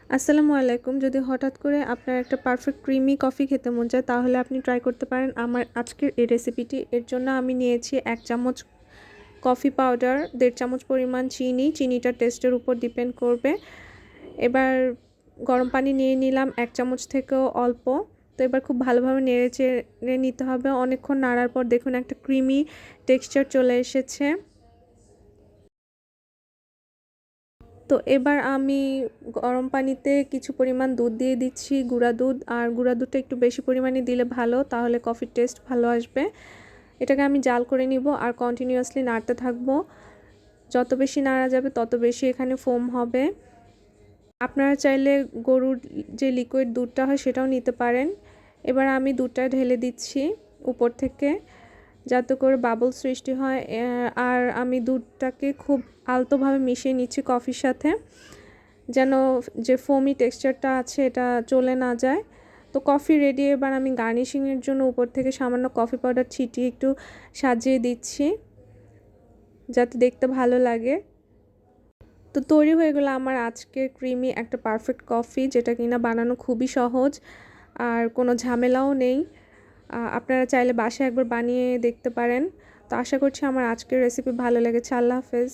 আসসালামু আলাইকুম। যদি হঠাৎ করে আপনার একটা পারফেক্ট ক্রিমি কফি খেতে মন চায় তাহলে আপনি ট্রাই করতে পারেন আমার আজকের এই রেসিপিটি। এর জন্য আমি নিয়েছি ১ চামচ কফি পাউডার, ১.৫ চামচ পরিমাণ চিনি। চিনিটা টেস্টের উপর ডিপেন্ড করবে। এবার গরম পানি নিয়ে নিলাম ১ চামচ থেকেও অল্প। তো এবার খুব ভালোভাবে নেড়ে নিতে হবে। অনেকক্ষণ নাড়ার পর দেখুন একটা ক্রিমি টেক্সচার চলে এসেছে। তো এবার আমি গরম পানিতে কিছু পরিমাণ দুধ দিয়ে দিচ্ছি, গুঁড়া দুধ। আর গুঁড়া দুধটা একটু বেশি পরিমাণে দিলে ভালো, তাহলে কফির টেস্ট ভালো আসবে। এটাকে আমি জাল করে নিব আর কন্টিনিউয়াসলি নাড়তে থাকবো। যত বেশি নাড়া যাবে তত বেশি এখানে ফোম হবে। আপনারা চাইলে গরুর যে লিকুইড দুধটা হয় সেটাও নিতে পারেন। এবার আমি দুধটা ঢেলে দিচ্ছি উপর থেকে, যাতে করে বাবল সৃষ্টি হয়। আর আমি দুধটাকে খুব আলতোভাবে মিশিয়ে নিচ্ছি কফির সাথে, যেন যে ফোমি টেক্সচারটা আছে এটা চলে না যায়। তো কফি রেডি। এবার আমি গার্নিশিংয়ের জন্য উপর থেকে সামান্য কফি পাউডার ছিটিয়ে একটু সাজিয়ে দিচ্ছি, যাতে দেখতে ভালো লাগে। তো তৈরি হয়ে গেল আমার আজকের ক্রিমি একটা পারফেক্ট কফি, যেটা কিনা বানানো খুবই সহজ আর কোনো ঝামেলাও নেই। আপনারা চাইলে বাসায় একবার বানিয়ে দেখতে পারেন। তো আশা করছি আমার আজকের রেসিপি ভালো লেগেছে। আল্লাহ হাফেজ।